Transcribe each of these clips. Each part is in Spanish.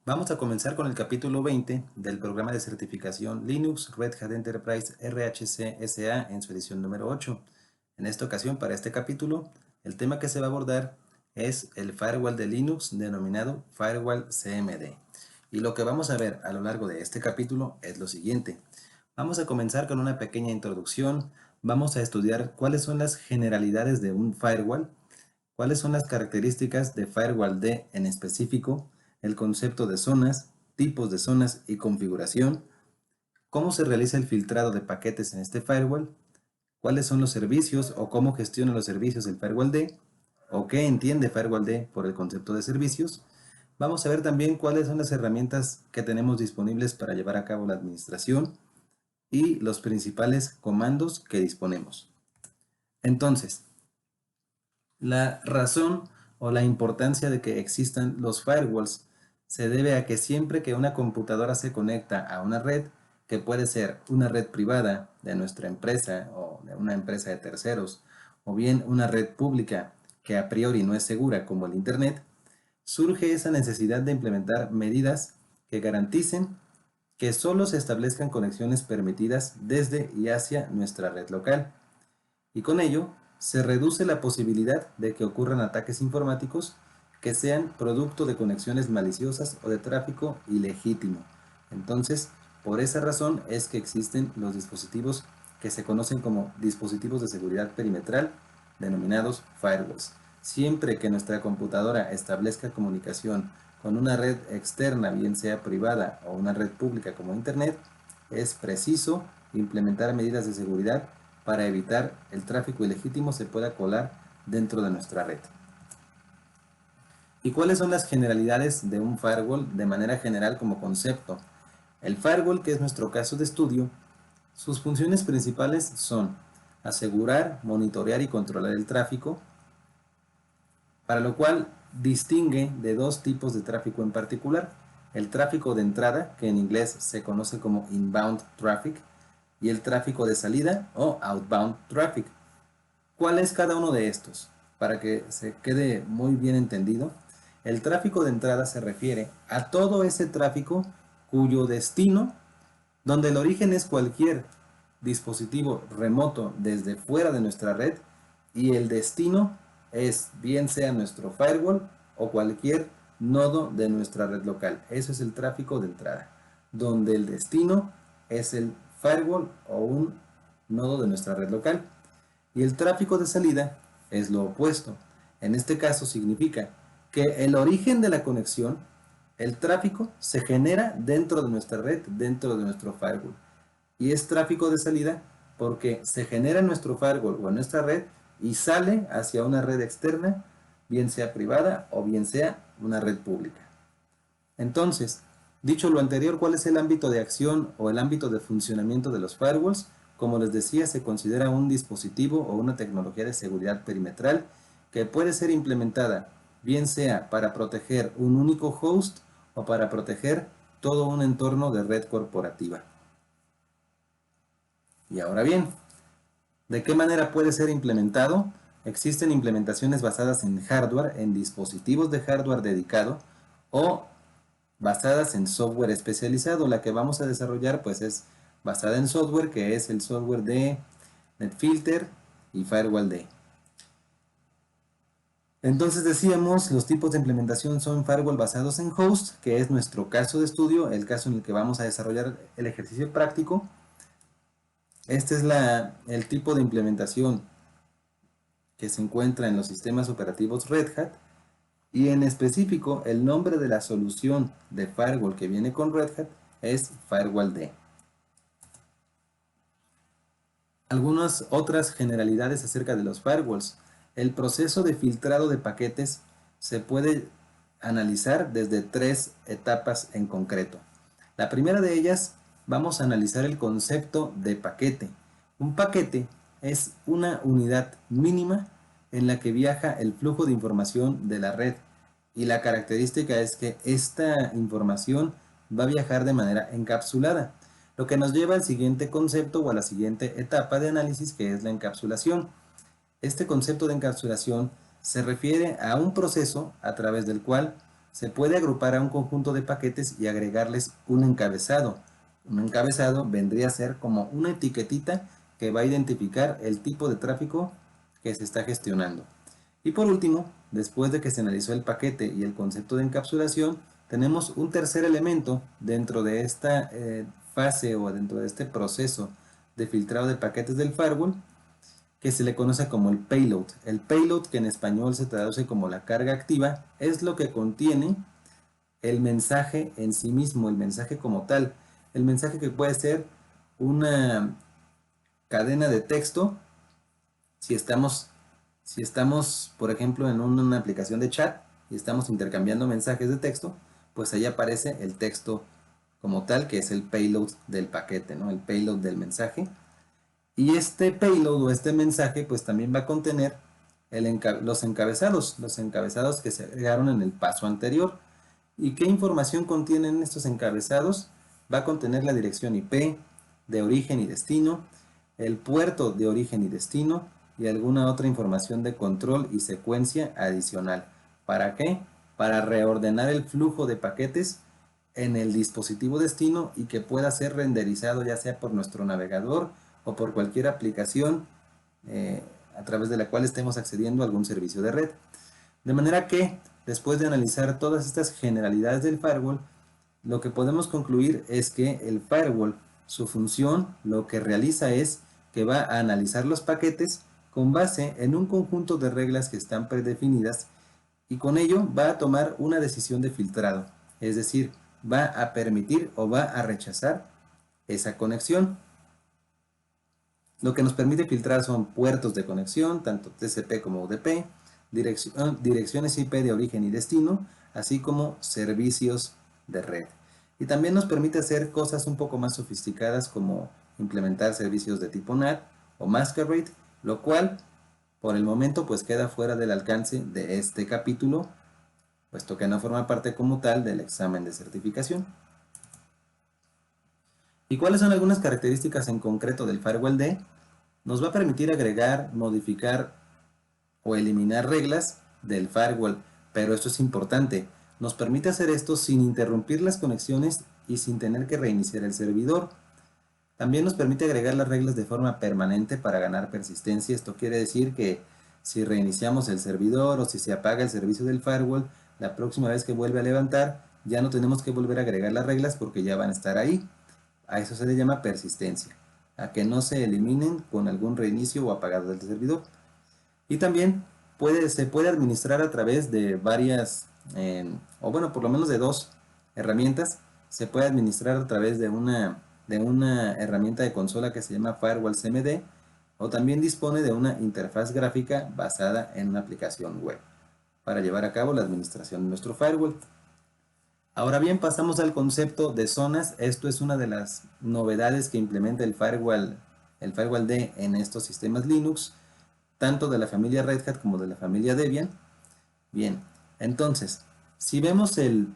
Vamos a comenzar con el capítulo 20 del programa de certificación Linux Red Hat Enterprise RHC SA en su edición número 8. En esta ocasión, para este capítulo, el tema que se va a abordar es el firewall de Linux denominado Firewall CMD. Y lo que vamos a ver a lo largo de este capítulo es lo siguiente. Vamos a comenzar con una pequeña introducción. Vamos a estudiar cuáles son las generalidades de un firewall, cuáles son las características de Firewall D en específico, el concepto de zonas, tipos de zonas y configuración, cómo se realiza el filtrado de paquetes en este firewall, cuáles son los servicios o cómo gestiona los servicios del Firewall D, o qué entiende Firewall D por el concepto de servicios. Vamos a ver también cuáles son las herramientas que tenemos disponibles para llevar a cabo la administración y los principales comandos que disponemos. Entonces, la razón o la importancia de que existan los firewalls se debe a que siempre que una computadora se conecta a una red, que puede ser una red privada de nuestra empresa o de una empresa de terceros, o bien una red pública que a priori no es segura como el Internet, surge esa necesidad de implementar medidas que garanticen que solo se establezcan conexiones permitidas desde y hacia nuestra red local, y con ello se reduce la posibilidad de que ocurran ataques informáticos que sean producto de conexiones maliciosas o de tráfico ilegítimo. Entonces, por esa razón es que existen los dispositivos que se conocen como dispositivos de seguridad perimetral, denominados firewalls. Siempre que nuestra computadora establezca comunicación con una red externa, bien sea privada o una red pública como Internet, es preciso implementar medidas de seguridad para evitar el tráfico ilegítimo se pueda colar dentro de nuestra red. ¿Y cuáles son las generalidades de un firewall de manera general como concepto? El firewall, que es nuestro caso de estudio, sus funciones principales son asegurar, monitorear y controlar el tráfico, para lo cual distingue de dos tipos de tráfico en particular: el tráfico de entrada, que en inglés se conoce como inbound traffic, y el tráfico de salida o outbound traffic. ¿Cuál es cada uno de estos? Para que se quede muy bien entendido, el tráfico de entrada se refiere a todo ese tráfico cuyo destino, donde el origen es cualquier dispositivo remoto desde fuera de nuestra red, y el destino es bien sea nuestro firewall o cualquier nodo de nuestra red local. Eso es el tráfico de entrada, donde el destino es el firewall o un nodo de nuestra red local. Y el tráfico de salida es lo opuesto. En este caso significa que el origen de la conexión, el tráfico, se genera dentro de nuestra red, dentro de nuestro firewall. Y es tráfico de salida porque se genera en nuestro firewall o en nuestra red y sale hacia una red externa, bien sea privada o bien sea una red pública. Entonces, dicho lo anterior, ¿cuál es el ámbito de acción o el ámbito de funcionamiento de los firewalls? Como les decía, se considera un dispositivo o una tecnología de seguridad perimetral que puede ser implementada bien sea para proteger un único host o para proteger todo un entorno de red corporativa. Y ahora bien, ¿de qué manera puede ser implementado? Existen implementaciones basadas en hardware, en dispositivos de hardware dedicado, o basadas en software especializado. La que vamos a desarrollar pues es basada en software, que es el software de NetFilter y Firewall D. Entonces decíamos, los tipos de implementación son firewall basados en host, que es nuestro caso de estudio, el caso en el que vamos a desarrollar el ejercicio práctico. Este es el tipo de implementación que se encuentra en los sistemas operativos Red Hat, y en específico el nombre de la solución de firewall que viene con Red Hat es Firewall D. Algunas otras generalidades acerca de los firewalls. El proceso de filtrado de paquetes se puede analizar desde tres etapas en concreto. La primera de ellas, vamos a analizar el concepto de paquete. Un paquete es una unidad mínima en la que viaja el flujo de información de la red, y la característica es que esta información va a viajar de manera encapsulada, lo que nos lleva al siguiente concepto o a la siguiente etapa de análisis, que es la encapsulación. Este concepto de encapsulación se refiere a un proceso a través del cual se puede agrupar a un conjunto de paquetes y agregarles un encabezado. Un encabezado vendría a ser como una etiquetita que va a identificar el tipo de tráfico que se está gestionando. Y por último, después de que se analizó el paquete y el concepto de encapsulación, tenemos un tercer elemento dentro de esta fase o dentro de este proceso de filtrado de paquetes del firewall, que se le conoce como el payload. El payload, que en español se traduce como la carga activa, es lo que contiene el mensaje en sí mismo, el mensaje como tal. El mensaje que puede ser una cadena de texto, si estamos, por ejemplo, en una aplicación de chat y estamos intercambiando mensajes de texto, pues ahí aparece el texto como tal, que es el payload del paquete, ¿no? El payload del mensaje. Y este payload o este mensaje pues también va a contener los encabezados que se agregaron en el paso anterior. ¿Y qué información contienen estos encabezados? Va a contener la dirección IP de origen y destino, el puerto de origen y destino y alguna otra información de control y secuencia adicional. ¿Para qué? Para reordenar el flujo de paquetes en el dispositivo destino y que pueda ser renderizado ya sea por nuestro navegador o por cualquier aplicación a través de la cual estemos accediendo a algún servicio de red. De manera que, después de analizar todas estas generalidades del firewall, lo que podemos concluir es que el firewall, su función, lo que realiza es que va a analizar los paquetes con base en un conjunto de reglas que están predefinidas y con ello va a tomar una decisión de filtrado, es decir, va a permitir o va a rechazar esa conexión. Lo que nos permite filtrar son puertos de conexión, tanto TCP como UDP, direcciones IP de origen y destino, así como servicios de red. Y también nos permite hacer cosas un poco más sofisticadas como implementar servicios de tipo NAT o Masquerade, lo cual por el momento pues queda fuera del alcance de este capítulo, puesto que no forma parte como tal del examen de certificación. ¿Y cuáles son algunas características en concreto del Firewall D? Nos va a permitir agregar, modificar o eliminar reglas del firewall, pero esto es importante. Nos permite hacer esto sin interrumpir las conexiones y sin tener que reiniciar el servidor. También nos permite agregar las reglas de forma permanente para ganar persistencia. Esto quiere decir que si reiniciamos el servidor o si se apaga el servicio del firewall, la próxima vez que vuelve a levantar, ya no tenemos que volver a agregar las reglas porque ya van a estar ahí. A eso se le llama persistencia, a que no se eliminen con algún reinicio o apagado del servidor. Y también se puede administrar a través de varias, o bueno, por lo menos de dos herramientas. Se puede administrar a través de una herramienta de consola que se llama Firewall CMD, o también dispone de una interfaz gráfica basada en una aplicación web para llevar a cabo la administración de nuestro firewall. Ahora bien, pasamos al concepto de zonas. Esto es una de las novedades que implementa el Firewall D en estos sistemas Linux, tanto de la familia Red Hat como de la familia Debian. Bien, entonces, si vemos el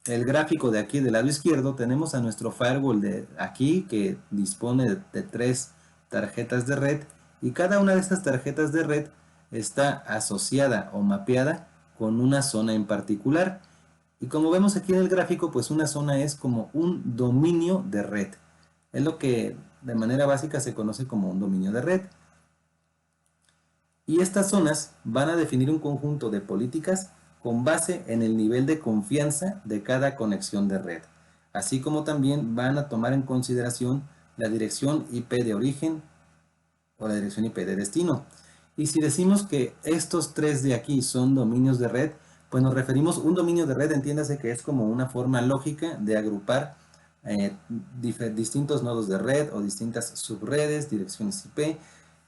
gráfico de aquí del lado izquierdo, tenemos a nuestro firewall de aquí que dispone de 3 tarjetas de red y cada una de estas tarjetas de red está asociada o mapeada con una zona en particular. Y como vemos aquí en el gráfico, pues una zona es como un dominio de red. Es lo que de manera básica se conoce como un dominio de red. Y estas zonas van a definir un conjunto de políticas con base en el nivel de confianza de cada conexión de red, así como también van a tomar en consideración la dirección IP de origen o la dirección IP de destino. Y si decimos que estos tres de aquí son dominios de red, pues nos referimos, un dominio de red, entiéndase que es como una forma lógica de agrupar distintos nodos de red o distintas subredes, direcciones IP,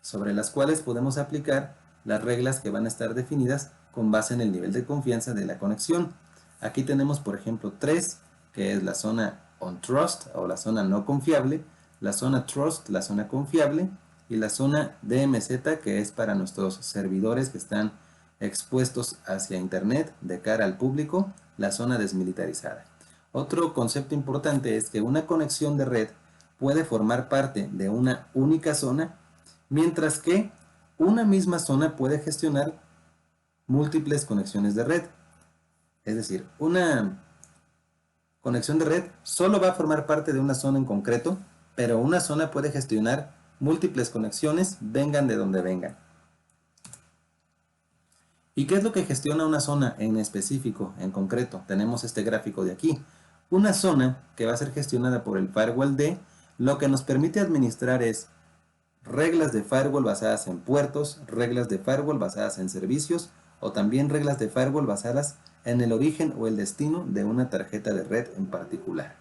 sobre las cuales podemos aplicar las reglas que van a estar definidas con base en el nivel de confianza de la conexión. Aquí tenemos, por ejemplo, 3, que es la zona on trust o la zona no confiable, la zona trust, la zona confiable, y la zona DMZ, que es para nuestros servidores que están expuestos hacia internet de cara al público, la zona desmilitarizada. Otro concepto importante es que una conexión de red puede formar parte de una única zona, mientras que una misma zona puede gestionar múltiples conexiones de red. Es decir, una conexión de red solo va a formar parte de una zona en concreto, pero una zona puede gestionar múltiples conexiones, vengan de donde vengan. ¿Y qué es lo que gestiona una zona en específico, en concreto? Tenemos este gráfico de aquí. Una zona que va a ser gestionada por el firewall D, lo que nos permite administrar es reglas de firewall basadas en puertos, reglas de firewall basadas en servicios o también reglas de firewall basadas en el origen o el destino de una tarjeta de red en particular.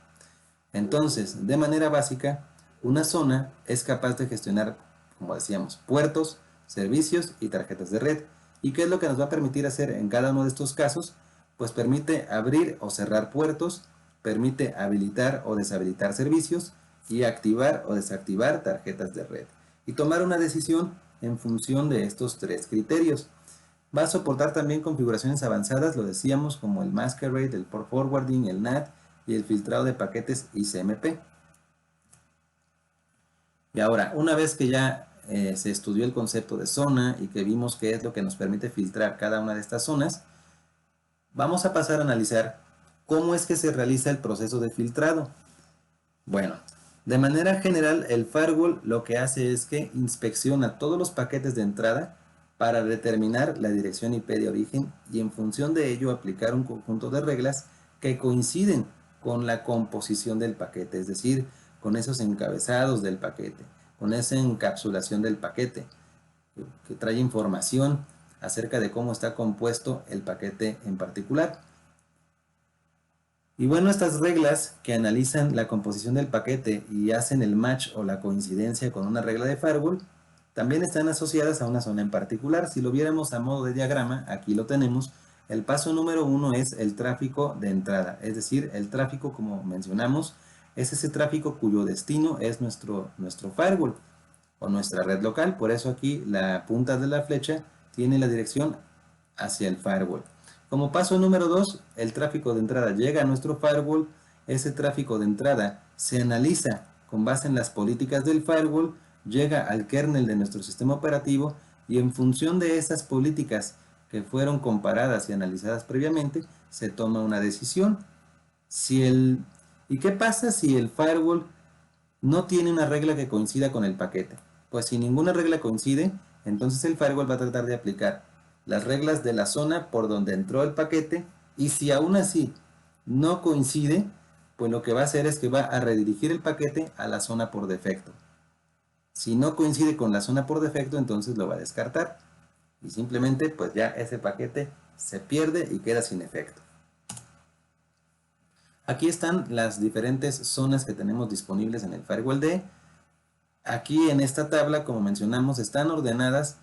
Entonces, de manera básica, una zona es capaz de gestionar, como decíamos, puertos, servicios y tarjetas de red. ¿Y qué es lo que nos va a permitir hacer en cada uno de estos casos? Pues permite abrir o cerrar puertos, permite habilitar o deshabilitar servicios y activar o desactivar tarjetas de red. Y tomar una decisión en función de estos tres criterios. Va a soportar también configuraciones avanzadas, lo decíamos, como el masquerade, el port forwarding, el NAT y el filtrado de paquetes ICMP. Y ahora, una vez que ya se estudió el concepto de zona y que vimos qué es lo que nos permite filtrar cada una de estas zonas, vamos a pasar a analizar cómo es que se realiza el proceso de filtrado. Bueno, de manera general, el firewall lo que hace es que inspecciona todos los paquetes de entrada para determinar la dirección IP de origen y en función de ello aplicar un conjunto de reglas que coinciden con la composición del paquete, es decir, con esos encabezados del paquete, con esa encapsulación del paquete, que trae información acerca de cómo está compuesto el paquete en particular. Y bueno, estas reglas que analizan la composición del paquete y hacen el match o la coincidencia con una regla de firewall, también están asociadas a una zona en particular. Si lo viéramos a modo de diagrama, aquí lo tenemos. El paso número 1 es el tráfico de entrada, es decir, el tráfico, como mencionamos, es ese tráfico cuyo destino es nuestro firewall o nuestra red local. Por eso aquí la punta de la flecha tiene la dirección hacia el firewall. Como paso número 2, el tráfico de entrada llega a nuestro firewall. Ese tráfico de entrada se analiza con base en las políticas del firewall, llega al kernel de nuestro sistema operativo y en función de esas políticas que fueron comparadas y analizadas previamente, se toma una decisión. ¿Y qué pasa si el firewall no tiene una regla que coincida con el paquete? Pues si ninguna regla coincide, entonces el firewall va a tratar de aplicar las reglas de la zona por donde entró el paquete y si aún así no coincide, pues lo que va a hacer es que va a redirigir el paquete a la zona por defecto. Si no coincide con la zona por defecto, entonces lo va a descartar y simplemente pues ya ese paquete se pierde y queda sin efecto. Aquí están las diferentes zonas que tenemos disponibles en el firewall D. Aquí en esta tabla, como mencionamos, están ordenadas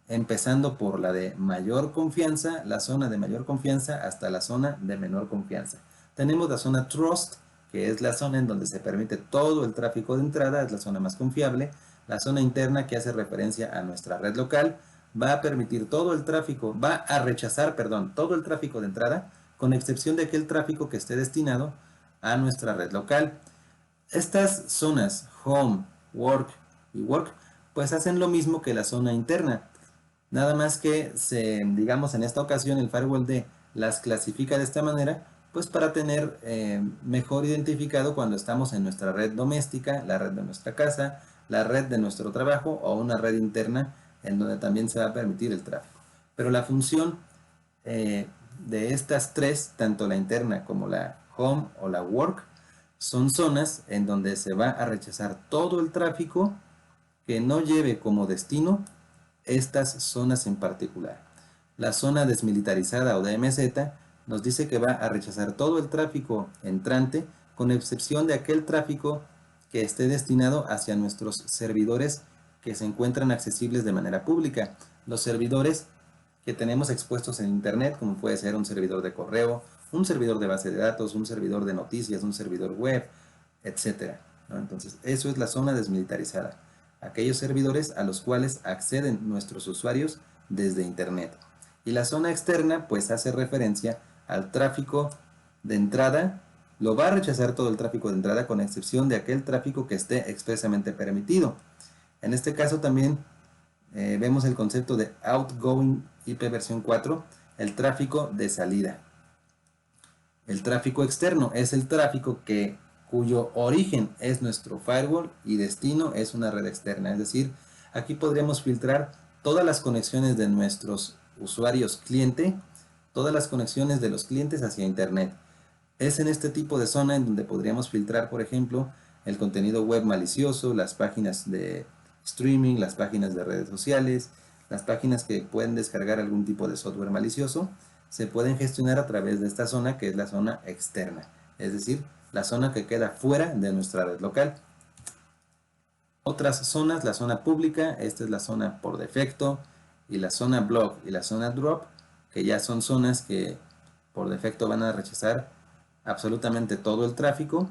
empezando por la de mayor confianza, la zona de mayor confianza, hasta la zona de menor confianza. Tenemos la zona Trust, que es la zona en donde se permite todo el tráfico de entrada, es la zona más confiable. La zona interna, que hace referencia a nuestra red local, va a permitir todo el tráfico, va a rechazar, perdón, todo el tráfico de entrada, con excepción de aquel tráfico que esté destinado a nuestra red local. Estas zonas, Home, Work y Work, pues hacen lo mismo que la zona interna. Nada más que, digamos, en esta ocasión el firewall D las clasifica de esta manera, pues para tener mejor identificado cuando estamos en nuestra red doméstica, la red de nuestra casa, la red de nuestro trabajo o una red interna en donde también se va a permitir el tráfico. Pero la función de estas tres, tanto la interna como la home o la work, son zonas en donde se va a rechazar todo el tráfico que no lleve como destino estas zonas en particular. La zona desmilitarizada o DMZ nos dice que va a rechazar todo el tráfico entrante con excepción de aquel tráfico que esté destinado hacia nuestros servidores que se encuentran accesibles de manera pública. Los servidores que tenemos expuestos en internet, como puede ser un servidor de correo, un servidor de base de datos, un servidor de noticias, un servidor web, etc. ¿no? Entonces, eso es la zona desmilitarizada. Aquellos servidores a los cuales acceden nuestros usuarios desde internet. Y la zona externa pues hace referencia al tráfico de entrada. Lo va a rechazar todo el tráfico de entrada con excepción de aquel tráfico que esté expresamente permitido. En este caso también vemos el concepto de Outgoing IP versión 4, el tráfico de salida. El tráfico externo es el tráfico cuyo origen es nuestro firewall y destino es una red externa. Es decir, aquí podríamos filtrar todas las conexiones de nuestros usuarios cliente, todas las conexiones de los clientes hacia Internet. Es en este tipo de zona en donde podríamos filtrar, por ejemplo, el contenido web malicioso, las páginas de streaming, las páginas de redes sociales, las páginas que pueden descargar algún tipo de software malicioso, se pueden gestionar a través de esta zona que es la zona externa, es decir, la zona que queda fuera de nuestra red local. Otras zonas, la zona pública, esta es la zona por defecto, y la zona block y la zona drop, que ya son zonas que por defecto van a rechazar absolutamente todo el tráfico,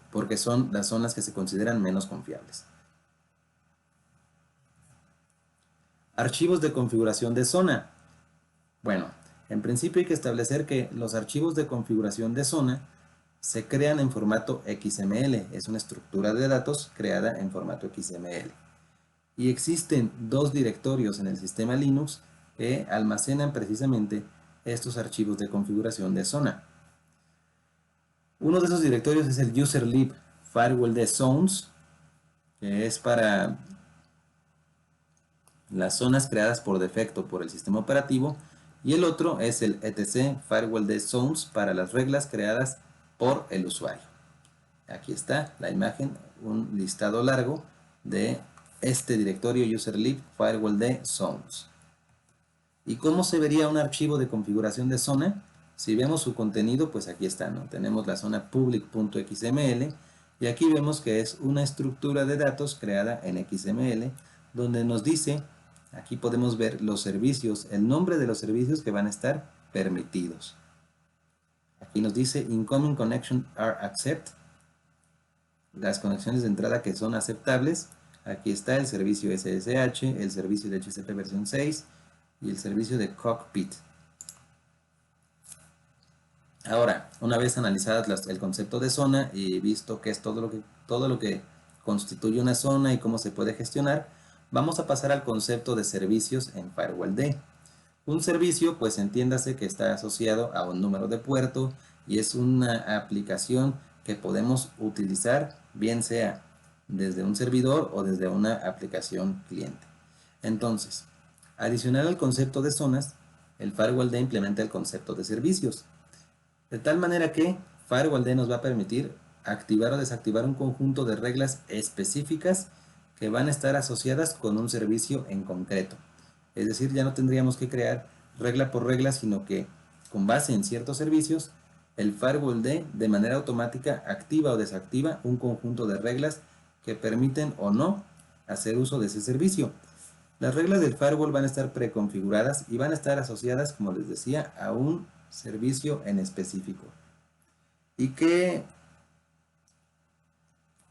porque son las zonas que se consideran menos confiables. Archivos de configuración de zona. Bueno, en principio hay que establecer que los archivos de configuración de zona se crean en formato XML. Es una estructura de datos creada en formato XML. Y existen dos directorios en el sistema Linux que almacenan precisamente estos archivos de configuración de zona. Uno de esos directorios es el userlib firewall de zones, que es para las zonas creadas por defecto por el sistema operativo, y el otro es el etc firewall de zones para las reglas creadas por el usuario. Aquí está la imagen, un listado largo de este directorio userlib firewall de zones. ¿Y cómo se vería un archivo de configuración de zona? Si vemos su contenido, pues aquí está, ¿no? Tenemos la zona public.xml y aquí vemos que es una estructura de datos creada en XML donde nos dice, aquí podemos ver los servicios, el nombre de los servicios que van a estar permitidos. Aquí nos dice incoming connection are accept, las conexiones de entrada que son aceptables. Aquí está el servicio SSH, el servicio de HCP versión 6 y el servicio de Cockpit. Ahora, una vez analizadas el concepto de zona y visto qué es todo lo que constituye una zona y cómo se puede gestionar, vamos a pasar al concepto de servicios en FirewallD. Un servicio, pues entiéndase que está asociado a un número de puerto y es una aplicación que podemos utilizar bien sea desde un servidor o desde una aplicación cliente. Entonces, adicional al concepto de zonas, el FirewallD implementa el concepto de servicios. De tal manera que FirewallD nos va a permitir activar o desactivar un conjunto de reglas específicas que van a estar asociadas con un servicio en concreto. Es decir, ya no tendríamos que crear regla por regla, sino que con base en ciertos servicios, el FirewallD de manera automática activa o desactiva un conjunto de reglas que permiten o no hacer uso de ese servicio. Las reglas del firewall van a estar preconfiguradas y van a estar asociadas, como les decía, a un servicio en específico. ¿Y qué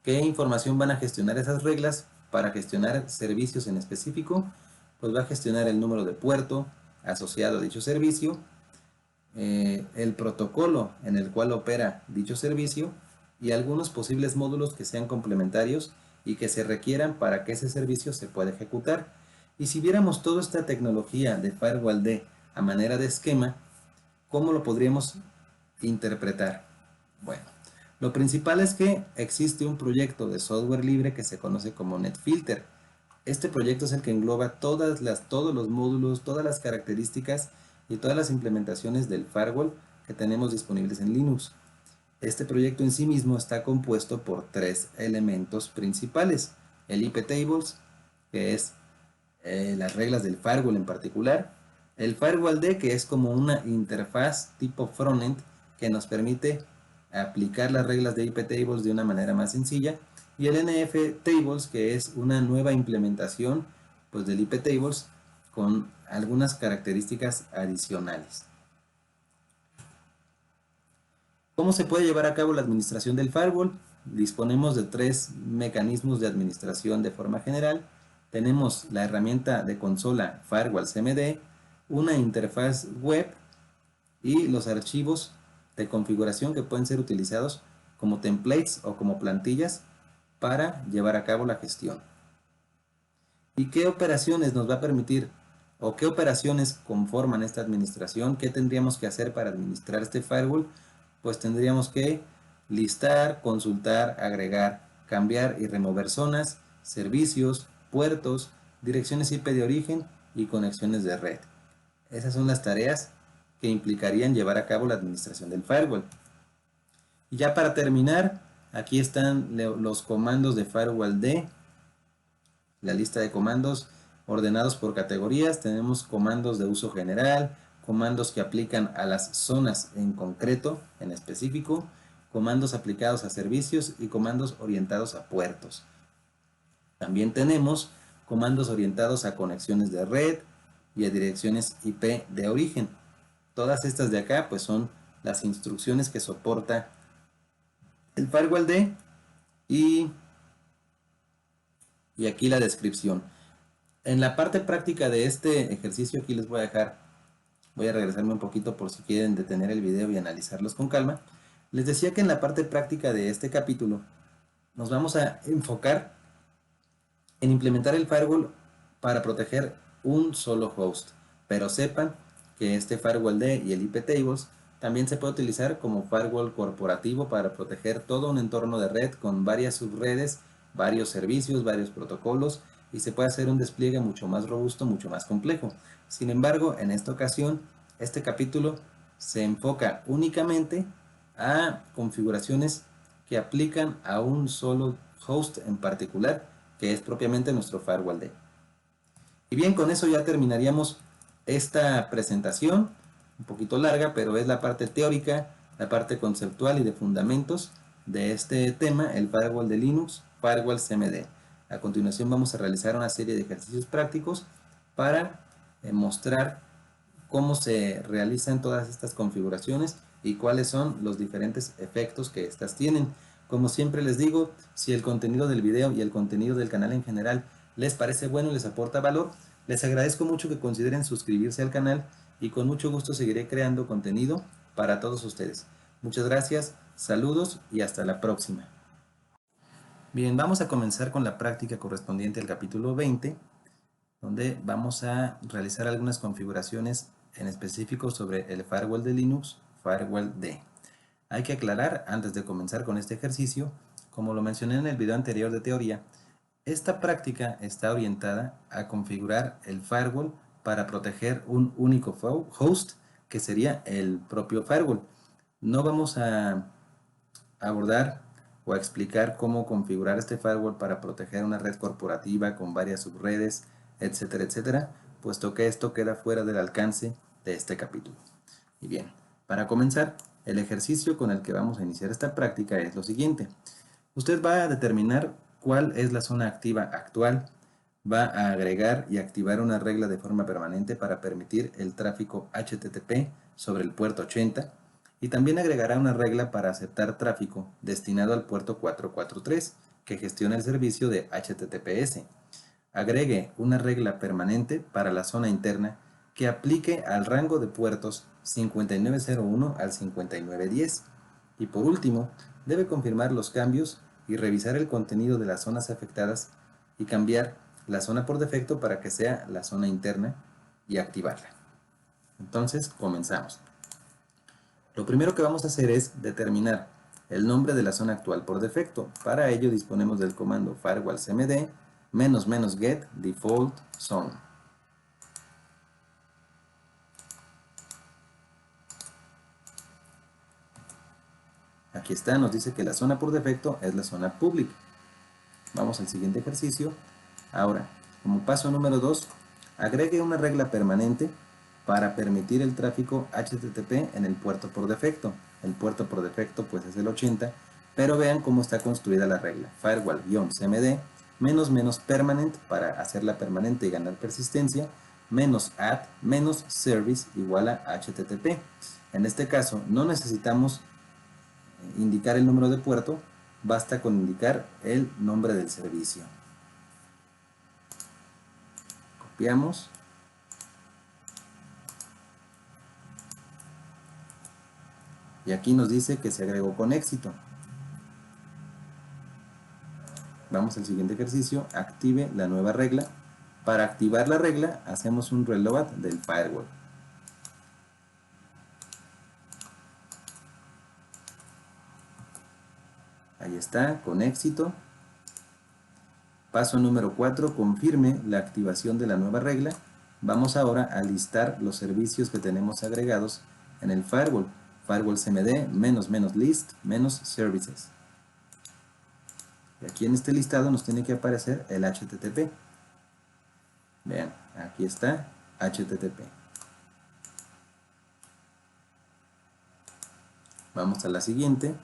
información van a gestionar esas reglas? Para gestionar servicios en específico, pues va a gestionar el número de puerto asociado a dicho servicio, el protocolo en el cual opera dicho servicio y algunos posibles módulos que sean complementarios y que se requieran para que ese servicio se pueda ejecutar. Y si viéramos toda esta tecnología de FirewallD a manera de esquema, ¿cómo lo podríamos interpretar? Bueno, lo principal es que existe un proyecto de software libre que se conoce como NetFilter. Este proyecto es el que engloba todos los módulos, todas las características y todas las implementaciones del firewall que tenemos disponibles en Linux. Este proyecto en sí mismo está compuesto por tres elementos principales. El IP Tables, que es las reglas del firewall en particular. El FirewallD, que es como una interfaz tipo frontend que nos permite aplicar las reglas de IP Tables de una manera más sencilla. Y el NF Tables, que es una nueva implementación pues, del IP Tables con algunas características adicionales. ¿Cómo se puede llevar a cabo la administración del firewall? Disponemos de tres mecanismos de administración de forma general. Tenemos la herramienta de consola Firewall CMD, una interfaz web y los archivos de configuración que pueden ser utilizados como templates o como plantillas para llevar a cabo la gestión. ¿Y qué operaciones nos va a permitir o qué operaciones conforman esta administración, qué tendríamos que hacer para administrar este firewall, pues tendríamos que listar, consultar, agregar, cambiar y remover zonas, servicios, puertos, direcciones IP de origen y conexiones de red. Esas son las tareas que implicarían llevar a cabo la administración del firewall. Y ya para terminar, aquí están los comandos de firewall D, la lista de comandos ordenados por categorías. Tenemos comandos de uso general, comandos que aplican a las zonas en concreto, en específico, comandos aplicados a servicios y comandos orientados a puertos. También tenemos comandos orientados a conexiones de red y a direcciones IP de origen. Todas estas de acá pues son las instrucciones que soporta el firewall D y aquí la descripción. En la parte práctica de este ejercicio aquí les voy a dejar, voy a regresarme un poquito por si quieren detener el video y analizarlos con calma. Les decía que en la parte práctica de este capítulo nos vamos a enfocar en implementar el firewall para proteger un solo host, pero sepan que este firewall D y el IP tables también se puede utilizar como firewall corporativo para proteger todo un entorno de red con varias subredes, varios servicios, varios protocolos, y se puede hacer un despliegue mucho más robusto, mucho más complejo. Sin embargo, en esta ocasión, este capítulo se enfoca únicamente a configuraciones que aplican a un solo host en particular, que es propiamente nuestro firewall D. Y bien, con eso ya terminaríamos esta presentación, un poquito larga, pero es la parte teórica, la parte conceptual y de fundamentos de este tema, el firewall de Linux, firewall CMD. A continuación vamos a realizar una serie de ejercicios prácticos para mostrar cómo se realizan todas estas configuraciones y cuáles son los diferentes efectos que estas tienen. Como siempre les digo, si el contenido del video y el contenido del canal en general les parece bueno y les aporta valor, les agradezco mucho que consideren suscribirse al canal y con mucho gusto seguiré creando contenido para todos ustedes. Muchas gracias, saludos y hasta la próxima. Bien, vamos a comenzar con la práctica correspondiente al capítulo 20, donde vamos a realizar algunas configuraciones en específico sobre el firewall de Linux, firewall D. Hay que aclarar antes de comenzar con este ejercicio, como lo mencioné en el video anterior de teoría, esta práctica está orientada a configurar el firewall para proteger un único host, que sería el propio firewall. No vamos a abordar o a explicar cómo configurar este firewall para proteger una red corporativa con varias subredes, etcétera, etcétera, puesto que esto queda fuera del alcance de este capítulo. Y bien, para comenzar, el ejercicio con el que vamos a iniciar esta práctica es lo siguiente. Usted va a determinar cuál es la zona activa actual, va a agregar y activar una regla de forma permanente para permitir el tráfico HTTP sobre el puerto 80 y también agregará una regla para aceptar tráfico destinado al puerto 443 que gestiona el servicio de HTTPS. Agregue una regla permanente para la zona interna que aplique al rango de puertos 5901 al 5910. Y por último, debe confirmar los cambios y revisar el contenido de las zonas afectadas y cambiar la zona por defecto para que sea la zona interna y activarla. Entonces, comenzamos. Lo primero que vamos a hacer es determinar el nombre de la zona actual por defecto. Para ello disponemos del comando firewall cmd --get default zone. Aquí está, nos dice que la zona por defecto es la zona public. Vamos al siguiente ejercicio. Ahora, como paso número 2, agregue una regla permanente para permitir el tráfico HTTP en el puerto por defecto. El puerto por defecto pues es el 80, pero vean cómo está construida la regla. Firewall-cmd --permanent para hacerla permanente y ganar persistencia, -add -service igual a HTTP. En este caso no necesitamos indicar el número de puerto, basta con indicar el nombre del servicio. Copiamos. Y aquí nos dice que se agregó con éxito. Vamos al siguiente ejercicio. Active la nueva regla Para activar la regla, hacemos un reload del firewall. Ahí está, con éxito. Paso número 4, confirme la activación de la nueva regla. Vamos ahora a listar los servicios que tenemos agregados en el firewall. Firewall cmd -list -services. Y aquí en este listado nos tiene que aparecer el HTTP. Vean, aquí está HTTP. Vamos a la siguiente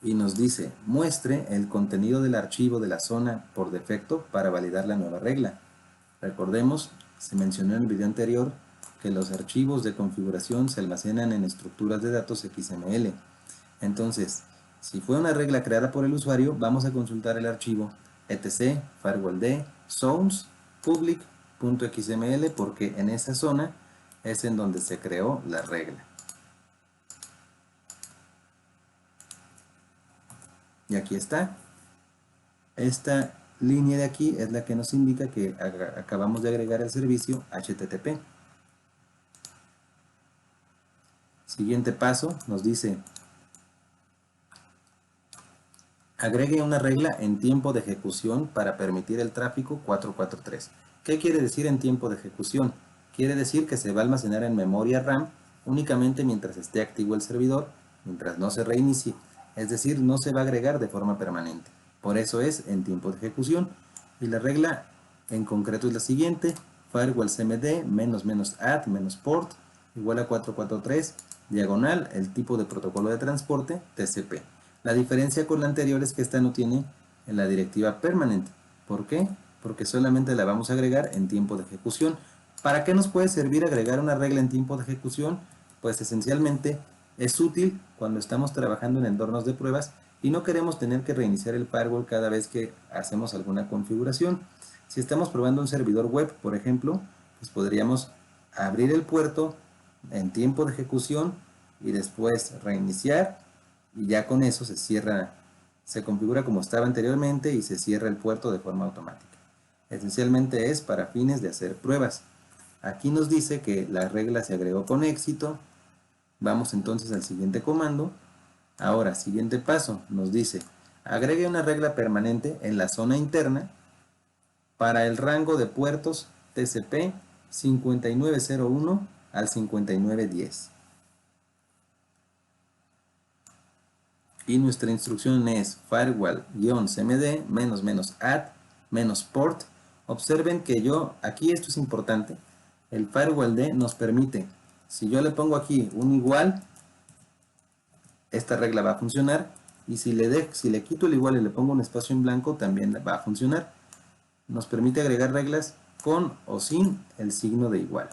y nos dice, muestre el contenido del archivo de la zona por defecto para validar la nueva regla. Recordemos, se mencionó en el video anterior, que los archivos de configuración se almacenan en estructuras de datos XML. Entonces, si fue una regla creada por el usuario, vamos a consultar el archivo etc firewall-d zones public.xml porque en esa zona es en donde se creó la regla. Y aquí está. Esta línea de aquí es la que nos indica que acabamos de agregar el servicio HTTP. Siguiente paso nos dice, agregue una regla en tiempo de ejecución para permitir el tráfico 443. ¿Qué quiere decir en tiempo de ejecución? Quiere decir que se va a almacenar en memoria RAM únicamente mientras esté activo el servidor, mientras no se reinicie. Es decir, no se va a agregar de forma permanente. Por eso es en tiempo de ejecución. Y la regla en concreto es la siguiente. Firewall cmd -add -port igual a 443 diagonal el tipo de protocolo de transporte TCP. La diferencia con la anterior es que esta no tiene en la directiva permanente. ¿Por qué? Porque solamente la vamos a agregar en tiempo de ejecución. ¿Para qué nos puede servir agregar una regla en tiempo de ejecución? Pues esencialmente es útil cuando estamos trabajando en entornos de pruebas y no queremos tener que reiniciar el firewall cada vez que hacemos alguna configuración. Si estamos probando un servidor web, por ejemplo, pues podríamos abrir el puerto en tiempo de ejecución y después reiniciar y ya con eso se cierra, se configura como estaba anteriormente y se cierra el puerto de forma automática. Esencialmente es para fines de hacer pruebas. Aquí nos dice que la regla se agregó con éxito. Vamos entonces al siguiente comando. Ahora, siguiente paso, nos dice, agregue una regla permanente en la zona interna para el rango de puertos TCP 5901 al 5910. Y nuestra instrucción es firewall-cmd -add -port. Observen que aquí esto es importante, el firewall-d nos permite, si yo le pongo aquí un igual, esta regla va a funcionar, y si le quito el igual y le pongo un espacio en blanco, también va a funcionar. Nos permite agregar reglas con o sin el signo de igual.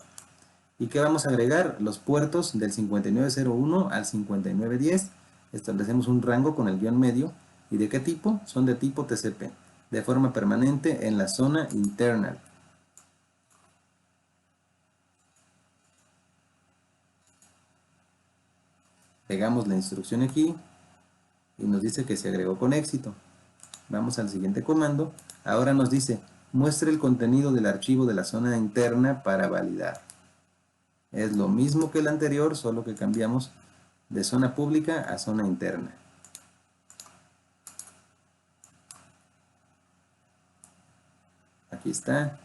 ¿Y qué vamos a agregar? Los puertos del 5901 al 5910. Establecemos un rango con el guión medio. ¿Y de qué tipo? Son de tipo TCP, de forma permanente en la zona interna. Pegamos la instrucción aquí y nos dice que se agregó con éxito. Vamos al siguiente comando. Ahora nos dice, muestre el contenido del archivo de la zona interna para validar. Es lo mismo que el anterior, solo que cambiamos de zona pública a zona interna. Aquí está.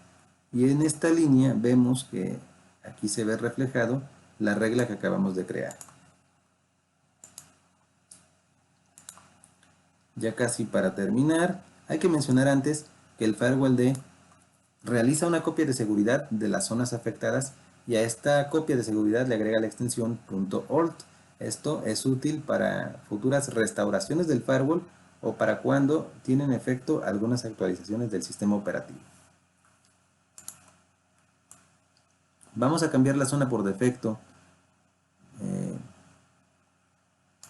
Y en esta línea vemos que aquí se ve reflejado la regla que acabamos de crear. Ya casi para terminar, hay que mencionar antes que el firewall-d realiza una copia de seguridad de las zonas afectadas y a esta copia de seguridad le agrega la extensión .alt. Esto es útil para futuras restauraciones del firewall o para cuando tienen efecto algunas actualizaciones del sistema operativo. Vamos a cambiar la zona por defecto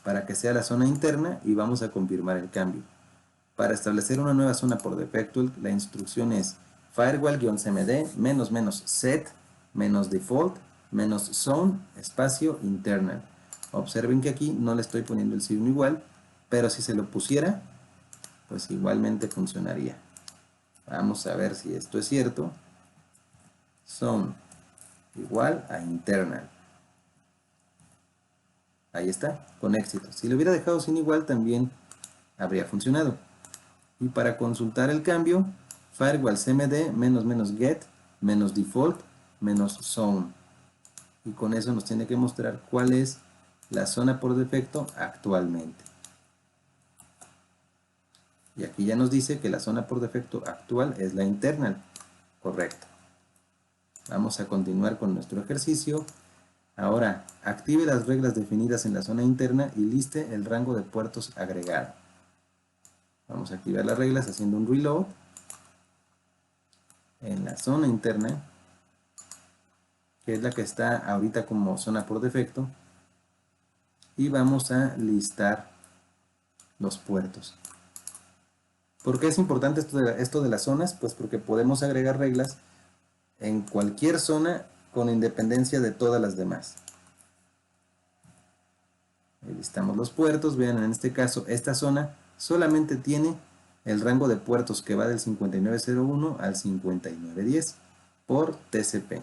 para que sea la zona interna y vamos a confirmar el cambio. Para establecer una nueva zona por defecto, la instrucción es firewall-cmd -set -default -zone espacio internal. Observen que aquí no le estoy poniendo el signo igual, pero si se lo pusiera, pues igualmente funcionaría. Vamos a ver si esto es cierto. zone igual a internal. Ahí está, con éxito. Si lo hubiera dejado sin igual también habría funcionado. Y para consultar el cambio, firewall cmd --get -default -zone. Y con eso nos tiene que mostrar cuál es la zona por defecto actualmente. Y aquí ya nos dice que la zona por defecto actual es la internal. Correcto. Vamos a continuar con nuestro ejercicio. Ahora, active las reglas definidas en la zona interna y liste el rango de puertos agregado. Vamos a activar las reglas haciendo un reload en la zona interna, que es la que está ahorita como zona por defecto, y vamos a listar los puertos. ¿Por qué es importante esto de las zonas? Pues porque podemos agregar reglas en cualquier zona con independencia de todas las demás. Listamos los puertos. Vean, en este caso esta zona solamente tiene el rango de puertos que va del 5901 al 5910 por TCP.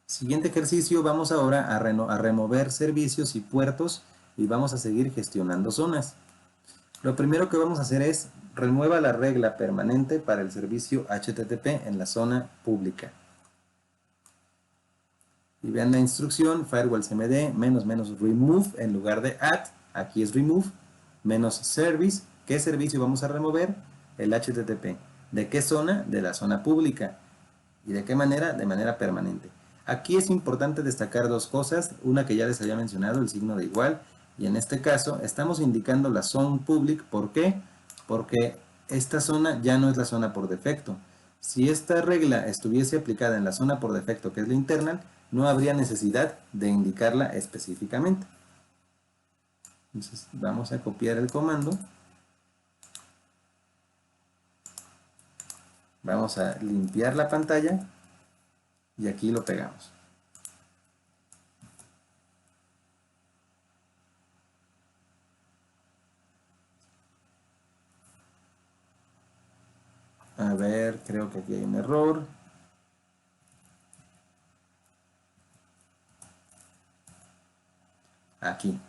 Siguiente ejercicio, vamos ahora a remover servicios y puertos y vamos a seguir gestionando zonas. Lo primero que vamos a hacer es remueva la regla permanente para el servicio HTTP en la zona pública. Y vean la instrucción, firewall cmd --remove en lugar de add, aquí es remove, -service. ¿Qué servicio vamos a remover? El HTTP. ¿De qué zona? De la zona pública. ¿Y de qué manera? De manera permanente. Aquí es importante destacar dos cosas, una que ya les había mencionado, el signo de igual, y en este caso estamos indicando la zone public. ¿Por qué? Porque esta zona ya no es la zona por defecto. Si esta regla estuviese aplicada en la zona por defecto, que es la internal, no habría necesidad de indicarla específicamente. Entonces vamos a copiar el comando. Vamos a limpiar la pantalla y aquí lo pegamos. A ver, creo que aquí hay un error. Aquí.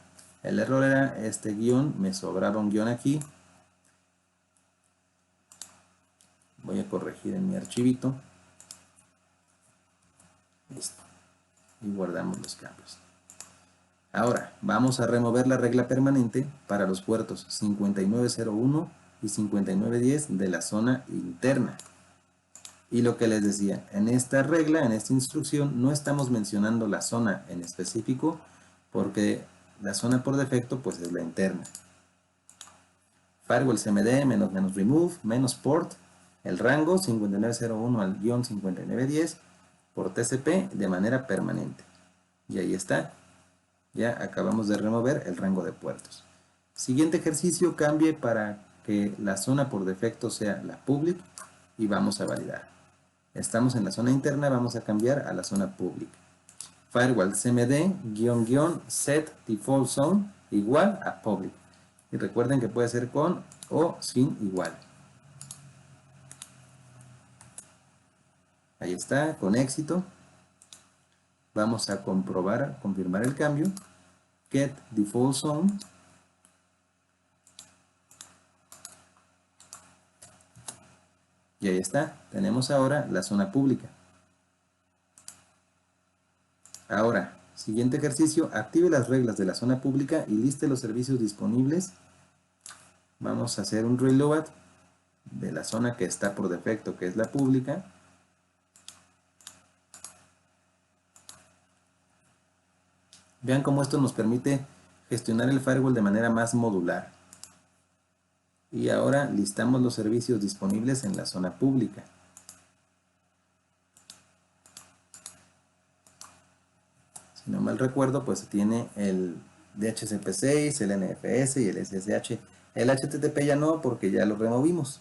El error era este guión, me sobraba un guión aquí. Voy a corregir en mi archivito. Listo. Y guardamos los cambios. Ahora, vamos a remover la regla permanente para los puertos 5901 y 5910 de la zona interna. Y lo que les decía, en esta regla, en esta instrucción, no estamos mencionando la zona en específico, porque la zona por defecto pues es la interna. Firewall cmd --remove -port, el rango 5901 al -5910 por TCP de manera permanente. Y ahí está. Ya acabamos de remover el rango de puertos. Siguiente ejercicio, cambie para que la zona por defecto sea la public y vamos a validar. Estamos en la zona interna, vamos a cambiar a la zona public. Firewall cmd --set default zone igual a public. Y recuerden que puede ser con o sin igual. Ahí está, con éxito. Vamos a confirmar el cambio. Get default zone. Y ahí está, tenemos ahora la zona pública. Ahora, siguiente ejercicio, active las reglas de la zona pública y liste los servicios disponibles. Vamos a hacer un reload de la zona que está por defecto, que es la pública. Vean cómo esto nos permite gestionar el firewall de manera más modular. Y ahora listamos los servicios disponibles en la zona pública. Si no mal recuerdo, pues tiene el DHCP6, el NFS y el SSH. El HTTP ya no, porque ya lo removimos.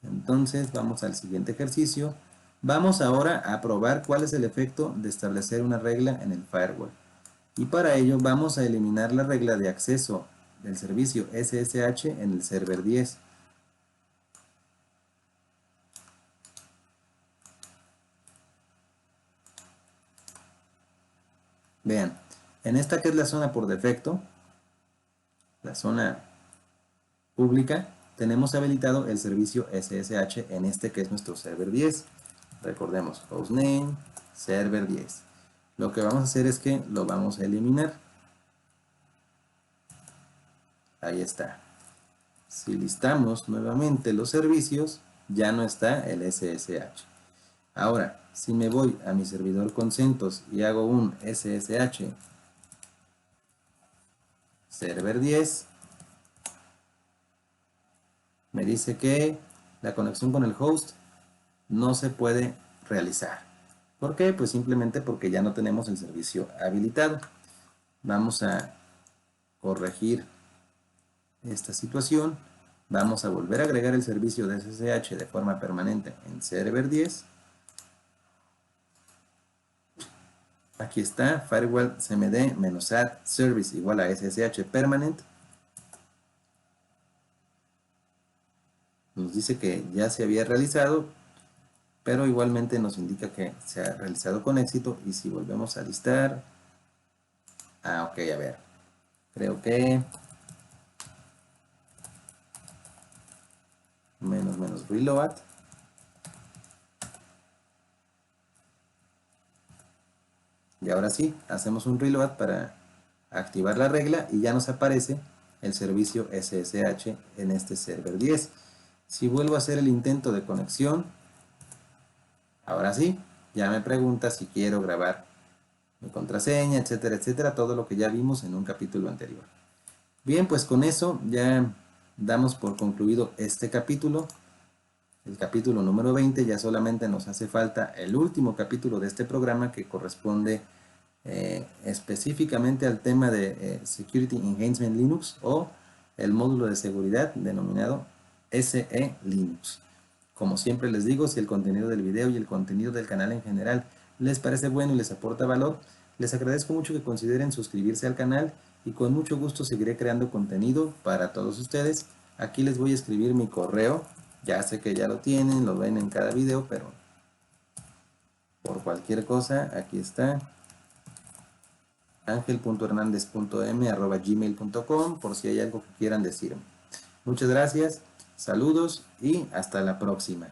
Entonces vamos al siguiente ejercicio. Vamos ahora a probar cuál es el efecto de establecer una regla en el firewall. Y para ello vamos a eliminar la regla de acceso del servicio SSH en el server 10. Vean, en esta que es la zona por defecto, la zona pública, tenemos habilitado el servicio SSH en este que es nuestro server 10. Recordemos, hostname, server 10. Lo que vamos a hacer es que lo vamos a eliminar. Ahí está. Si listamos nuevamente los servicios, ya no está el SSH. Ahora, si me voy a mi servidor con CentOS y hago un SSH server 10, me dice que la conexión con el host no se puede realizar. ¿Por qué? Pues simplemente porque ya no tenemos el servicio habilitado. Vamos a corregir esta situación. Vamos a volver a agregar el servicio de SSH de forma permanente en server 10. Aquí está, firewall cmd-add service igual a SSH permanent. Nos dice que ya se había realizado, pero igualmente nos indica que se ha realizado con éxito. Y si volvemos a listar, ok, a ver, creo que menos reload. Y ahora sí, hacemos un reload para activar la regla y ya nos aparece el servicio SSH en este server 10. Si vuelvo a hacer el intento de conexión, ahora sí, ya me pregunta si quiero grabar mi contraseña, etcétera, etcétera, todo lo que ya vimos en un capítulo anterior. Bien, pues con eso ya damos por concluido este capítulo. El capítulo número 20, ya solamente nos hace falta el último capítulo de este programa que corresponde específicamente al tema de Security Enhancement Linux o el módulo de seguridad denominado SE Linux. Como siempre les digo, si el contenido del video y el contenido del canal en general les parece bueno y les aporta valor, les agradezco mucho que consideren suscribirse al canal y con mucho gusto seguiré creando contenido para todos ustedes. Aquí les voy a escribir mi correo. Ya sé que ya lo tienen, lo ven en cada video, pero por cualquier cosa, aquí está. angel.hernandez.m@gmail.com por si hay algo que quieran decirme. Muchas gracias, saludos y hasta la próxima.